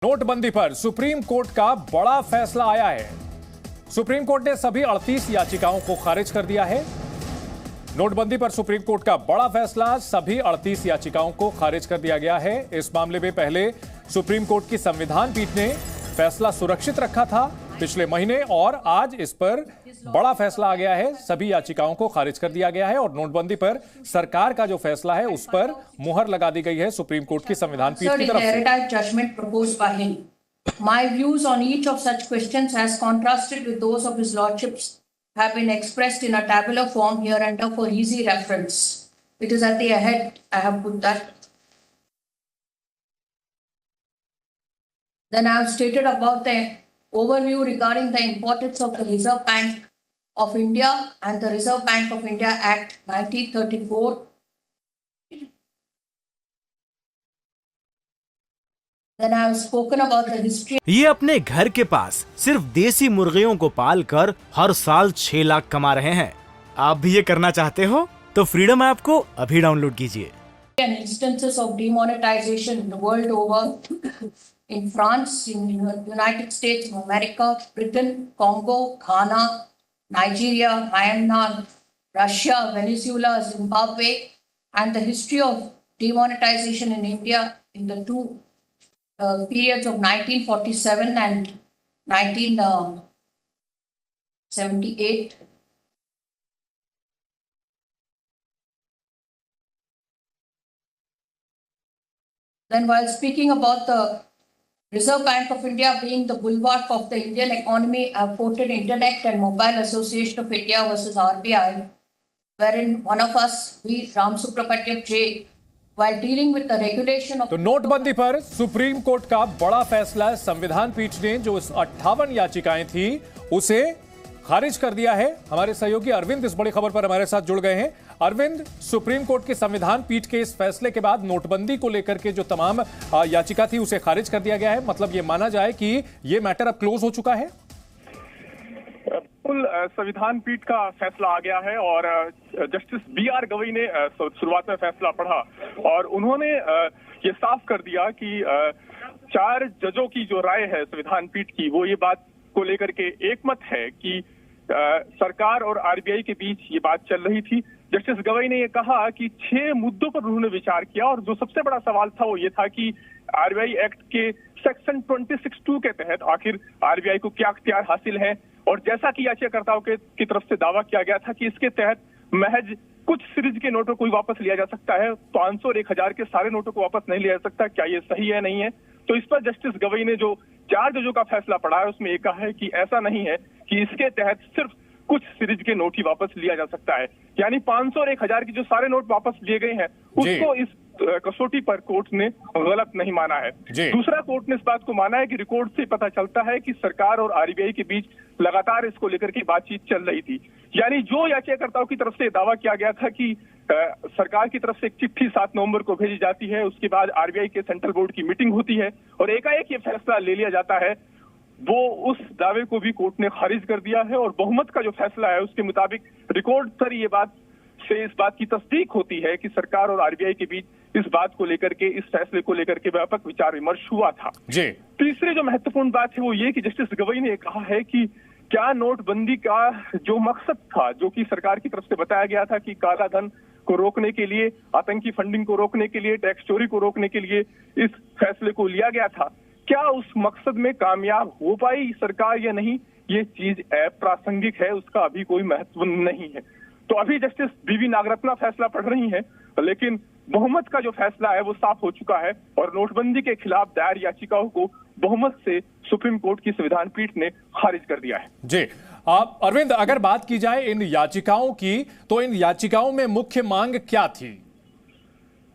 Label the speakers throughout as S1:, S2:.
S1: नोटबंदी पर supreme court का बड़ा फैसला आया है। सुप्रीम कोर्ट ने सभी 38 याचिकाओं को खारिज कर दिया है। नोटबंदी पर सुप्रीम कोर्ट का बड़ा फैसला, सभी 38 याचिकाओं को खारिज कर दिया गया है। इस मामले में पहले सुप्रीम कोर्ट की संविधान पीठ ने फैसला सुरक्षित रखा था पिछले महीने, और आज इस पर बड़ा फैसला आ गया है। सभी याचिकाओं को खारिज कर दिया गया है और नोटबंदी पर सरकार का जो फैसला है उस पर मुहर लगा दी गई है सुप्रीम कोर्ट की संविधान पीठ की तरफ से।
S2: My views on each of such questions has contrasted with those of his lordships have been expressed in a tabular form hereunder for easy reference. It is at the head I have put that. Then I have stated about the overview regarding the importance of the Reserve Bank of India and the Reserve Bank of India Act 1934. Then I have spoken about the history.
S3: ये अपने घर के पास सिर्फ देसी मुर्गियों को पालकर हर साल 6 लाख कमा रहे हैं। आप भी ये करना चाहते हो तो फ्रीडम ऐप को अभी डाउनलोड कीजिए।
S2: And instances of demonetization the world over, in France, in United States of America, Britain, Congo, Ghana, Nigeria, Myanmar, Russia, Venezuela, Zimbabwe, and the history of demonetization in India in the two periods of 1947 and 1978. Then while speaking about the Reserve Bank of India being the bulwark of the Indian economy, I have quoted Internet and Mobile Association of India versus RBI, wherein one of us, we, Ram Subrahmanyam J, while dealing with the regulation of...
S1: तो नोटबंदी पर supreme court का बड़ा फैसला, संविधान पीठ ने जो 58 याचिकाएं थी उसे खारिज कर दिया है। हमारे सहयोगी अरविंद इस बड़ी खबर पर हमारे साथ जुड़ गए हैं। अरविंद, सुप्रीम कोर्ट के संविधान पीठ के इस फैसले के बाद नोटबंदी को लेकर के जो तमाम याचिका थी उसे खारिज कर दिया गया है, मतलब ये माना जाए कि ये मैटर अब क्लोज हो चुका है?
S4: बिल्कुल, संविधान पीठ का फैसला आ गया है और जस्टिस बी.आर. गवई ने शुरुआत में फैसला पढ़ा और उन्होंने ये साफ कर दिया कि 4 जजों की जो राय है संविधान पीठ की, वो ये बात को लेकर के एकमत है कि सरकार और आरबीआई के बीच ये बात चल रही थी। जस्टिस गवई ने ये कहा कि 6 मुद्दों पर उन्होंने विचार किया और जो सबसे बड़ा सवाल था वो ये था कि आरबीआई एक्ट के सेक्शन 26(2) के तहत आखिर आरबीआई को क्या अख्तियार हासिल है, और जैसा कि याचिकाकर्ताओं की तरफ से दावा किया गया था कि इसके तहत महज कुछ सीरीज के नोटों को ही वापस लिया जा सकता है, 500 और 1000 के सारे नोटों को वापस नहीं लिया जा सकता। क्या ये सही है, नहीं है? तो इस पर जस्टिस गवई ने जो 4 जजों का फैसला पढ़ा है उसमें ये कहा है कि ऐसा नहीं है कि इसके तहत सिर्फ कुछ सीरीज के नोट ही वापस लिया जा सकता है, यानी 500 और 1000 के जो सारे नोट वापस लिए गए हैं उसको इस कसौटी पर कोर्ट ने गलत नहीं माना है। दूसरा, कोर्ट ने इस बात को माना है कि रिकॉर्ड से पता चलता है कि सरकार और आरबीआई के बीच लगातार इसको लेकर के बातचीत चल रही थी। यानी जो याचिकाकर्ताओं की तरफ से दावा किया गया था कि सरकार की तरफ से एक चिट्ठी 7 नवंबर को भेजी जाती है, उसके बाद आरबीआई के सेंट्रल बोर्ड की मीटिंग होती है और एकाएक ये फैसला ले लिया जाता है, वो उस दावे को भी कोर्ट ने खारिज कर दिया है। और बहुमत का जो फैसला है उसके मुताबिक रिकॉर्ड पर ये बात से इस बात की तस्दीक होती है कि सरकार और आरबीआई के बीच इस बात को लेकर के, इस फैसले को लेकर के व्यापक विचार विमर्श हुआ था। तीसरी जो महत्वपूर्ण बात है वो ये कि जस्टिस गवई ने कहा है कि क्या नोटबंदी का जो मकसद था, जो कि सरकार की तरफ से बताया गया था कि काला धन को रोकने के लिए, आतंकी फंडिंग को रोकने के लिए, टैक्स चोरी को रोकने के लिए इस फैसले को लिया गया था, क्या उस मकसद में कामयाब हो पाई सरकार या नहीं, ये चीज अप्रासंगिक है, उसका अभी कोई महत्व नहीं है। तो अभी जस्टिस बी.वी. नागरत्ना फैसला पढ़ रही हैं, लेकिन बहुमत का जो फैसला है वो साफ हो चुका है और नोटबंदी के खिलाफ दायर याचिकाओं को बहुमत से सुप्रीम कोर्ट की संविधान पीठ ने खारिज कर दिया है।
S1: जी अरविंद, अगर बात की जाए इन याचिकाओं की, तो इन याचिकाओं में मुख्य मांग क्या थी?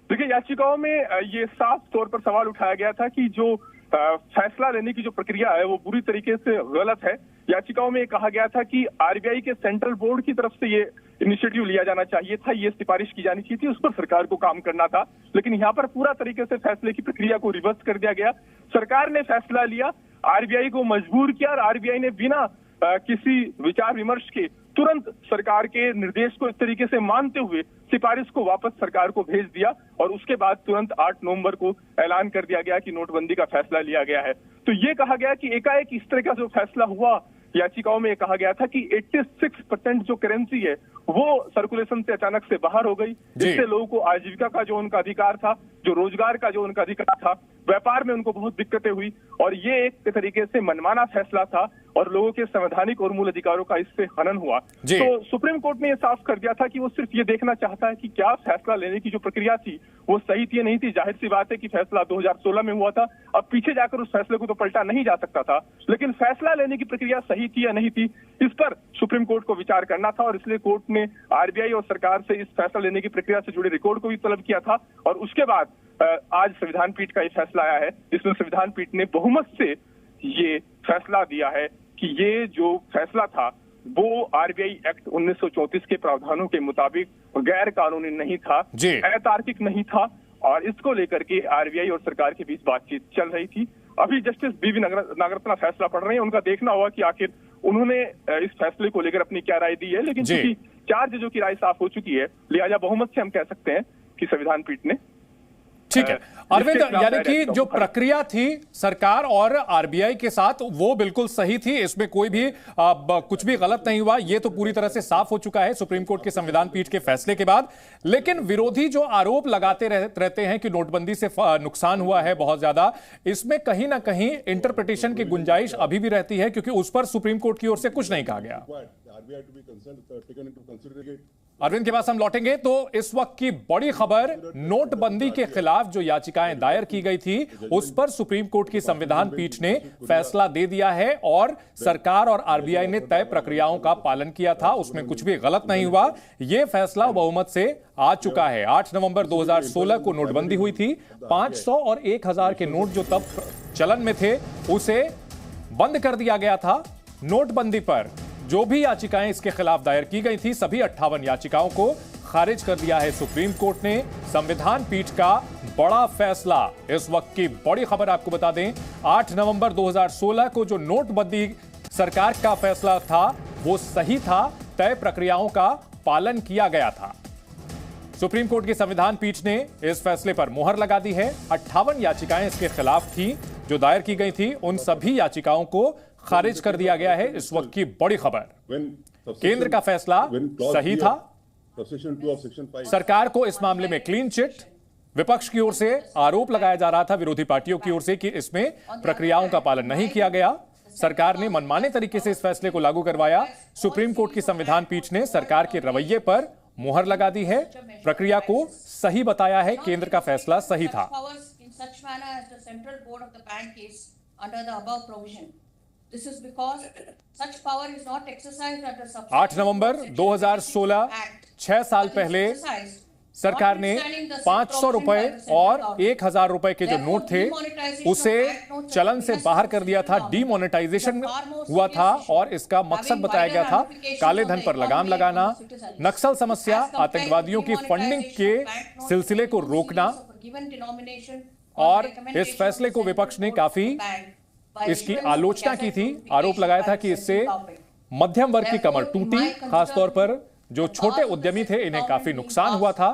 S4: देखिए, याचिकाओं में ये साफ तौर पर सवाल उठाया गया था कि जो फैसला लेने की जो प्रक्रिया है वो बुरी तरीके से गलत है। याचिकाओं में कहा गया था कि आरबीआई के सेंट्रल बोर्ड की तरफ से ये इनिशिएटिव लिया जाना चाहिए था, ये सिफारिश की जानी चाहिए थी, उस पर सरकार को काम करना था, लेकिन यहाँ पर पूरा तरीके से फैसले की प्रक्रिया को रिवर्स कर दिया गया। सरकार ने फैसला लिया, आरबीआई को मजबूर किया और आरबीआई ने बिना किसी विचार विमर्श के तुरंत सरकार के निर्देश को इस तरीके से मानते हुए सिफारिश को वापस सरकार को भेज दिया और उसके बाद तुरंत 8 नवंबर को ऐलान कर दिया गया कि नोटबंदी का फैसला लिया गया है। तो ये कहा गया कि एकाएक इस तरह का जो फैसला हुआ, याचिकाओं में कहा गया था कि 86% जो करेंसी है वो सर्कुलेशन से अचानक से बाहर हो गई, जिससे लोगों को आजीविका का जो उनका अधिकार था, जो रोजगार का जो उनका अधिकार था, व्यापार में उनको बहुत दिक्कतें हुई और ये एक तरीके से मनमाना फैसला था और लोगों के संवैधानिक और मूल अधिकारों का इससे हनन हुआ। तो सुप्रीम कोर्ट ने यह साफ कर दिया था कि वो सिर्फ ये देखना चाहता है कि क्या फैसला लेने की जो प्रक्रिया थी वो सही थी या नहीं थी। जाहिर सी बात है कि फैसला 2016 में हुआ था, अब पीछे जाकर उस फैसले को तो पलटा नहीं जा सकता था, लेकिन फैसला लेने की प्रक्रिया सही थी या नहीं थी, इस पर सुप्रीम कोर्ट को विचार करना था और इसलिए कोर्ट ने आरबीआई और सरकार से इस फैसला लेने की प्रक्रिया से जुड़े रिकॉर्ड को भी तलब किया था। और उसके बाद आज संविधान पीठ का ये फैसला आया है। इसमें संविधान पीठ ने बहुमत से ये फैसला दिया है कि ये जो फैसला था वो आरबीआई एक्ट 1934 के प्रावधानों के मुताबिक गैर कानूनी नहीं था, अतार्किक नहीं था और इसको लेकर के आरबीआई और सरकार के बीच बातचीत चल रही थी। अभी जस्टिस बीवी नागरत्ना फैसला पढ़ रहे हैं, उनका देखना होगा कि आखिर उन्होंने इस फैसले को लेकर अपनी क्या राय दी है, लेकिन चूंकि 4 जजों की राय साफ हो चुकी है, लिहाजा बहुमत से हम कह सकते हैं कि संविधान पीठ ने
S1: ठीक है। अरविंद, यानी कि जो प्रक्रिया थी सरकार और आरबीआई के साथ वो बिल्कुल सही थी, इसमें कोई भी कुछ भी गलत नहीं हुआ, ये तो पूरी तरह से साफ हो चुका है सुप्रीम कोर्ट के संविधान पीठ के फैसले के बाद। लेकिन विरोधी जो आरोप लगाते रहते हैं कि नोटबंदी से नुकसान हुआ है बहुत ज्यादा, इसमें कहीं ना कहीं इंटरप्रिटेशन की गुंजाइश अभी भी रहती है, क्योंकि उस पर सुप्रीम कोर्ट की ओर से कुछ नहीं कहा गया। अरविंद के पास हम लौटेंगे। तो इस वक्त की बड़ी खबर, नोटबंदी के खिलाफ जो याचिकाएं दायर की गई थी उस पर सुप्रीम कोर्ट की संविधान पीठ ने फैसला दे दिया है और सरकार और आरबीआई ने तय प्रक्रियाओं का पालन किया था, उसमें कुछ भी गलत नहीं हुआ। यह फैसला बहुमत से आ चुका है। 8 नवंबर 2016 को नोटबंदी हुई थी। 500 और 1000 के नोट जो तब चलन में थे उसे बंद कर दिया गया था। नोटबंदी पर जो भी याचिकाएं इसके खिलाफ दायर की गई थी, सभी 58 याचिकाओं को खारिज कर दिया है सुप्रीम कोर्ट ने। संविधान पीठ का बड़ा फैसला, इस वक्त की बड़ी खबर आपको बता दें, 8 नवंबर 2016 को जो नोटबंदी सरकार का फैसला था वो सही था, तय प्रक्रियाओं का पालन किया गया था। सुप्रीम कोर्ट की संविधान पीठ ने इस फैसले पर मुहर लगा दी है। 58 याचिकाएं इसके खिलाफ थी जो दायर की गई थी, उन सभी याचिकाओं को खारिज कर दिया गया है। इस वक्त की बड़ी खबर, केंद्र का फैसला सही था। सरकार को इस मामले में क्लीन चिट, विपक्ष की ओर से आरोप लगाया जा रहा था विरोधी पार्टियों की ओर से कि इसमें प्रक्रियाओं का पालन नहीं किया गया। सरकार ने मनमाने तरीके से इस फैसले को लागू करवाया। सुप्रीम कोर्ट की संविधान पीठ ने सरकार के रवैये पर मुहर लगा दी है, प्रक्रिया को सही बताया है, केंद्र का फैसला सही था। 8 नवंबर 2016, 6 साल पहले सरकार ने 500 रुपए और 1000 रुपए के जो नोट थे उसे चलन से बाहर कर दिया था। डीमोनेटाइजेशन हुआ था और इसका मकसद बताया गया था काले धन पर लगाम लगाना, नक्सल समस्या, आतंकवादियों की फंडिंग के सिलसिले को रोकना। और इस फैसले को विपक्ष ने काफी इसकी आलोचना की थी, आरोप लगाया था कि इससे मध्यम वर्ग की कमर टूटी, खासतौर पर जो छोटे उद्यमी थे इन्हें काफी नुकसान हुआ था।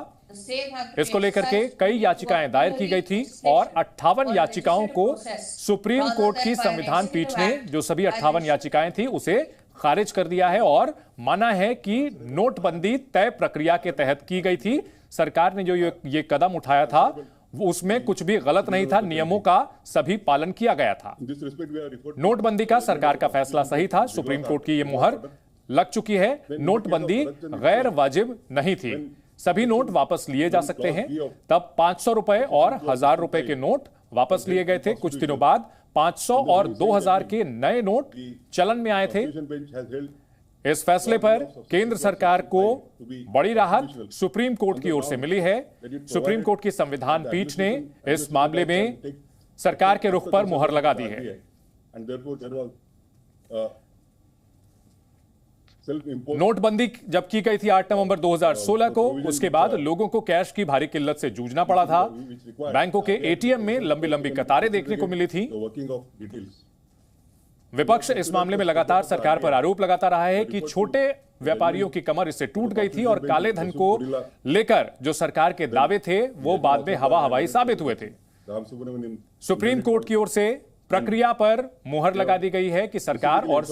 S1: इसको लेकर के कई याचिकाएं दायर की गई थी और 58 याचिकाओं को सुप्रीम कोर्ट की संविधान पीठ ने, जो सभी 58 याचिकाएं थी, उसे खारिज कर दिया है और माना है कि नोटबंदी तय प्रक्रिया के तहत की गई थी। सरकार ने जो ये कदम उठाया था उसमें कुछ भी गलत नहीं था, नियमों का सभी पालन किया गया था। नोटबंदी का सरकार का फैसला सही था, सुप्रीम कोर्ट की ये मुहर लग चुकी है। नोटबंदी गैर वाजिब नहीं थी, सभी नोट वापस लिए जा सकते हैं। तब 500 रुपए और 1000 रुपए के नोट वापस लिए गए थे। कुछ दिनों बाद 500 और 2000 के नए नोट चलन में आए थे। इस फैसले पर केंद्र सरकार को बड़ी राहत सुप्रीम कोर्ट की ओर से मिली है। सुप्रीम कोर्ट की संविधान पीठ ने इस मामले में सरकार के रुख पर मुहर लगा दी है। नोटबंदी जब की गई थी 8 नवंबर 2016 को, उसके बाद लोगों को कैश की भारी किल्लत से जूझना पड़ा था। बैंकों के एटीएम में लंबी लंबी कतारें देखने को मिली थी। विपक्ष इस मामले में लगातार सरकार पर आरोप लगाता रहा है कि छोटे व्यापारियों की कमर इससे टूट गई थी और काले धन को लेकर जो सरकार के दावे थे वो बाद में हवा हवाई साबित हुए थे। सुप्रीम कोर्ट की ओर से प्रक्रिया पर मुहर लगा दी गई है कि सरकार और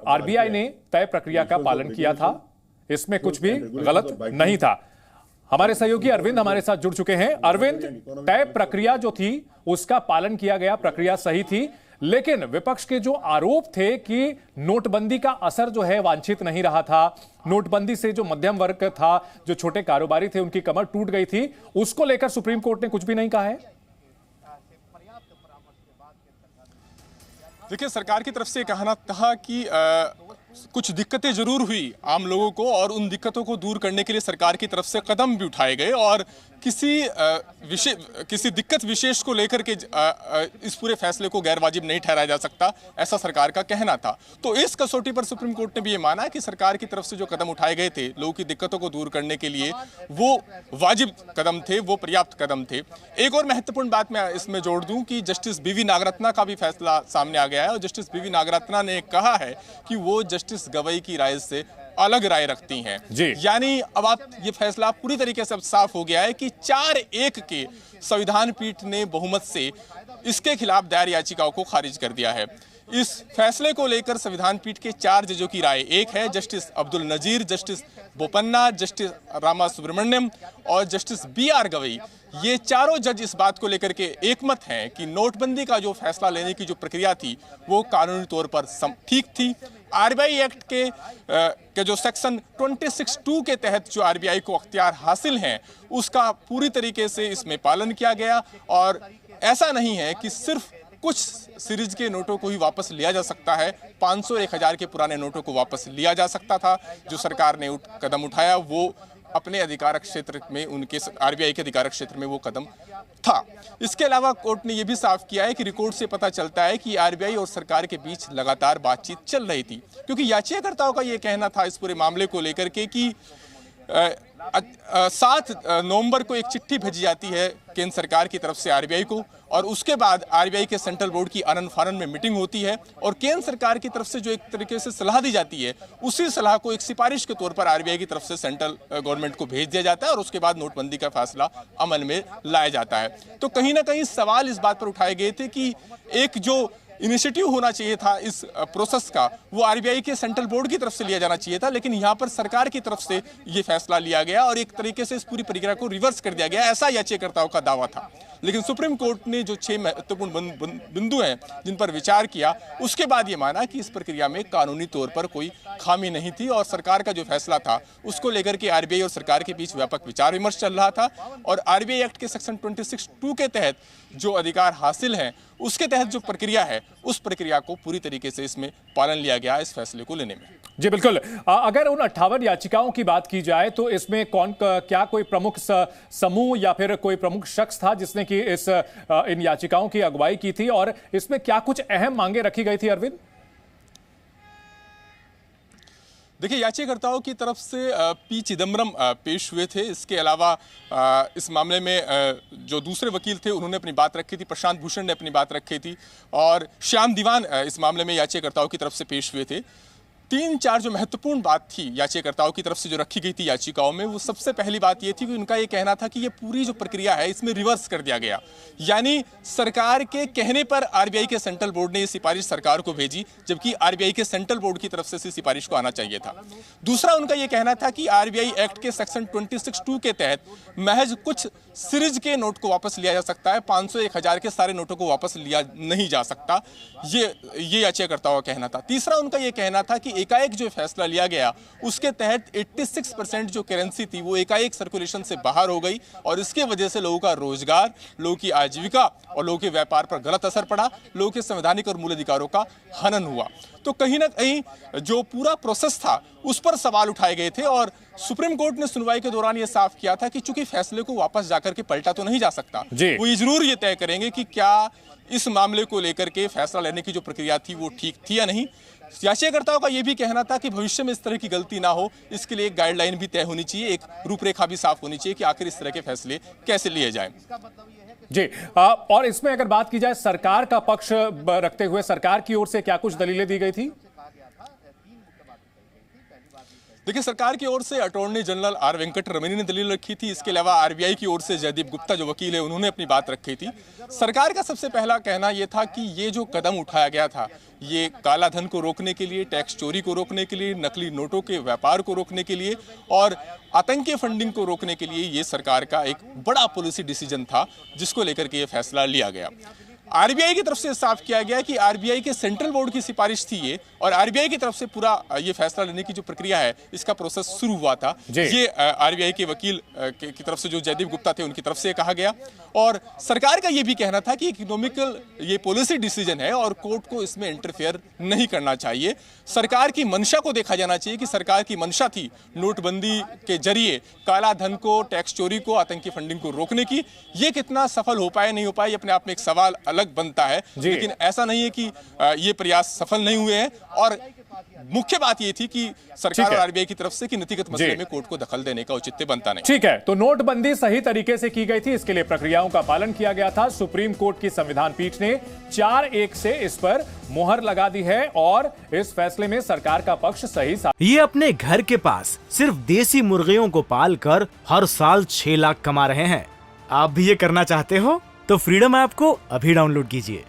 S1: आरबीआई ने तय प्रक्रिया का पालन किया था, इसमें कुछ भी गलत नहीं था। हमारे सहयोगी अरविंद हमारे साथ जुड़ चुके हैं। अरविंद, तय प्रक्रिया जो थी उसका पालन किया गया, प्रक्रिया सही थी, लेकिन विपक्ष के जो आरोप थे कि नोटबंदी का असर जो है वांछित नहीं रहा था, नोटबंदी से जो मध्यम वर्ग था, जो छोटे कारोबारी थे, उनकी कमर टूट गई थी, उसको लेकर सुप्रीम कोर्ट ने कुछ भी नहीं कहा है।
S5: देखिए, सरकार की तरफ से कहना था कि कुछ दिक्कतें जरूर हुई आम लोगों को और उन दिक्कतों को दूर करने के लिए सरकार की तरफ से कदम भी उठाए गए और किसी दिक्कत विशेष को लेकर के इस पूरे फैसले को गैर वाजिब नहीं ठहराया जा सकता, ऐसा सरकार का कहना था। तो इस कसौटी पर सुप्रीम कोर्ट ने भी ये माना कि सरकार की तरफ से जो कदम उठाए गए थे लोगों की दिक्कतों को दूर करने के लिए, वो वाजिब कदम थे, वो पर्याप्त कदम थे। एक और महत्वपूर्ण बात मैं इसमें जोड़ दूं कि जस्टिस बीवी नागरत्ना का भी फैसला सामने आ गया है और जस्टिस बीवी नागरत्ना ने कहा है कि वो जस्टिस गवई की राय से अलग राय रखती हैं। यानी अब आप ये फैसला पूरी तरीके से अब साफ हो गया है कि 4-1 के संविधान पीठ ने बहुमत से इसके खिलाफ दायर याचिकाओं को खारिज कर दिया है। इस फैसले को लेकर संविधान पीठ के 4 जजों की राय एक है, justice Abdul Nazeer, justice Bopanna, justice Rama Subramaniam और जस्टिस BR गवई। ये चारों जज इस बात को लेकर के एकमत हैं कि नोटबंदी का जो फैसला लेने की जो प्रक्रिया थी वो कानूनी तौर पर ठीक थी। आरबीआई एक्ट के जो सेक्शन 26(2) के तहत जो आरबीआई को अख्तियार हासिल हैं उसका पूरी तरीके से इसमें पालन किया गया और ऐसा नहीं है कि सिर्फ कुछ सीरीज के नोटों को ही वापस लिया जा सकता है। 500 और 1000 के पुराने नोटों को वापस लिया जा सकता था। जो सरकार ने कदम उठाया वो अपने अधिकार क्षेत्र में, उनके आरबीआई के अधिकार क्षेत्र में वो कदम था। इसके अलावा कोर्ट ने यह भी साफ किया है कि रिकॉर्ड से पता चलता है कि आरबीआई और सरकार के बीच लगातार बातचीत चल रही थी, क्योंकि याचिकाकर्ताओं का यह कहना था इस पूरे मामले को लेकर के कि 7 नवंबर को एक चिट्ठी भेजी जाती है केंद्र सरकार की तरफ से आरबीआई को और उसके बाद आरबीआई के सेंट्रल बोर्ड की आनन फानन में मीटिंग होती है और केंद्र सरकार की तरफ से जो एक तरीके से सलाह दी जाती है उसी सलाह को एक सिफारिश के तौर पर आरबीआई की तरफ से सेंट्रल गवर्नमेंट को भेज दिया जाता है और उसके बाद नोटबंदी का फैसला अमल में लाया जाता है। तो कहीं ना कहीं सवाल इस बात पर उठाए गए थे कि एक जो इनिशिएटिव होना चाहिए था इस प्रोसेस का वो आरबीआई के सेंट्रल बोर्ड की तरफ से लिया जाना चाहिए था, लेकिन यहाँ पर सरकार की तरफ से ये फैसला लिया गया और एक तरीके से इस पूरी प्रक्रिया को रिवर्स कर दिया गया, ऐसा याचिकाकर्ताओं का दावा था। लेकिन सुप्रीम कोर्ट ने जो 6 महत्वपूर्ण बिंदु हैं जिन पर विचार किया उसके बाद ये माना कि इस प्रक्रिया में कानूनी तौर पर कोई खामी नहीं थी और सरकार का जो फैसला था उसको लेकर के आरबीआई और सरकार के बीच व्यापक विचार विमर्श चल रहा था और आरबीआई एक्ट के सेक्शन 26(2) के तहत जो अधिकार हासिल हैं उसके तहत जो प्रक्रिया है उस प्रक्रिया को पूरी तरीके से इसमें पालन लिया गया इस फैसले को लेने में।
S1: जी बिल्कुल। अगर उन 58 याचिकाओं की बात की जाए तो इसमें क्या कोई प्रमुख समूह या फिर कोई प्रमुख शख्स था जिसने कि इन याचिकाओं की अगुवाई की थी और इसमें क्या कुछ अहम मांगे रखी गई थी अरविंद?
S5: देखिए, याचिकाकर्ताओं की तरफ से पी चिदम्बरम पेश हुए थे। इसके अलावा इस मामले में जो दूसरे वकील थे उन्होंने अपनी बात रखी थी, प्रशांत भूषण ने अपनी बात रखी थी और श्याम दीवान इस मामले में याचिकाकर्ताओं की तरफ से पेश हुए थे। 3-4 जो महत्वपूर्ण बात थी याचिकाकर्ताओं की तरफ से जो रखी गई थी याचिकाओं में, वो सबसे पहली बात ये थी कि उनका ये कहना था कि ये पूरी जो प्रक्रिया है इसमें रिवर्स कर दिया गया, यानी सरकार के कहने पर आरबीआई के सेंट्रल बोर्ड ने ये सिफारिश सरकार को भेजी जबकि आरबीआई के सेंट्रल बोर्ड की तरफ से इस सिफारिश को आना चाहिए था। दूसरा उनका ये कहना था कि आरबीआई एक्ट के सेक्शन 26(2) के तहत महज कुछ सीरीज के नोट को वापस लिया जा सकता है, 500-1000 के सारे नोटों को वापस लिया नहीं जा सकता, ये याचिकाकर्ताओं का कहना था। तीसरा उनका ये कहना था कि एकाएक जो फैसला लिया गया उसके तहत 86% जो करेंसी थी वो एकाएक सर्कुलेशन से बाहर हो गई और इसके वजह से लोगों का रोजगार, लोगों की आजीविका और लोगों के व्यापार पर गलत असर पड़ा, लोगों के संवैधानिक और मूल अधिकारों का हनन हुआ। तो कहीं ना कहीं जो पूरा प्रोसेस था उस पर सवाल उठाए गए थे और सुप्रीम कोर्ट ने सुनवाई के दौरान यह साफ किया था कि चूंकि फैसले को वापस जाकर के पलटा तो नहीं जा सकता, वो ये जरूर ये तय करेंगे कि क्या इस मामले को लेकर के फैसला लेने की जो प्रक्रिया थी वो ठीक थी या नहीं। याचिकाकर्ताओं का यह भी कहना था कि भविष्य में इस तरह की गलती ना हो, इसके लिए एक गाइडलाइन भी तय होनी चाहिए, एक रूपरेखा भी साफ होनी चाहिए कि आखिर इस तरह के फैसले कैसे लिए जाएं।
S1: जी और इसमें अगर बात की जाए सरकार का पक्ष रखते हुए सरकार की ओर से क्या कुछ दलीलें दी गई थी?
S5: देखिए, सरकार की ओर से अटॉर्नी जनरल आर वेंकट रमनी ने दलील रखी थी। इसके अलावा आरबीआई की ओर से जयदीप गुप्ता जो वकील है उन्होंने अपनी बात रखी थी। सरकार का सबसे पहला कहना यह था कि ये जो कदम उठाया गया था ये काला धन को रोकने के लिए, टैक्स चोरी को रोकने के लिए, नकली नोटों के व्यापार को रोकने के लिए और आतंकी फंडिंग को रोकने के लिए ये सरकार का एक बड़ा पॉलिसी डिसीजन था जिसको लेकर के ये फैसला लिया गया। आरबीआई की तरफ से साफ किया गया कि आरबीआई के सेंट्रल बोर्ड की सिफारिश थी ये, और आरबीआई की तरफ से पूरा ये फैसला लेने की जो प्रक्रिया है इसका प्रोसेस शुरू हुआ था। ये आरबीआई के वकील की तरफ से जो जयदीप गुप्ता थे उनकी तरफ से कहा गया, और सरकार का ये भी कहना था कि इकोनॉमिकल ये पॉलिसी डिसीजन है और कोर्ट को इसमें इंटरफेयर नहीं करना चाहिए। सरकार की मंशा को देखा जाना चाहिए कि सरकार की मंशा थी नोटबंदी के जरिए काला धन को, टैक्स चोरी को, आतंकी फंडिंग को रोकने की। ये कितना सफल हो पाए नहीं हो पाए ये अपने आप में एक सवाल अलग बनता है, लेकिन ऐसा नहीं है कि ये प्रयास सफल नहीं हुए हैं। और मुख्य बात ये थी कि सरकार और आरबीआई की तरफ से कि नीतिगत मसले में कोर्ट को दखल देने का औचित्य बनता नहीं।
S1: ठीक है, तो नोटबंदी सही तरीके से की गई थी, इसके लिए प्रक्रियाओं का पालन किया गया था। सुप्रीम कोर्ट की संविधान पीठ ने 4-1 से इस पर मुहर लगा दी है और इस फैसले में सरकार का पक्ष सही।
S3: ये अपने घर के पास सिर्फ देसी मुर्गियों को पाल कर हर साल 6 लाख कमा रहे हैं। आप भी ये करना चाहते हो तो फ्रीडम ऐप को अभी डाउनलोड कीजिए।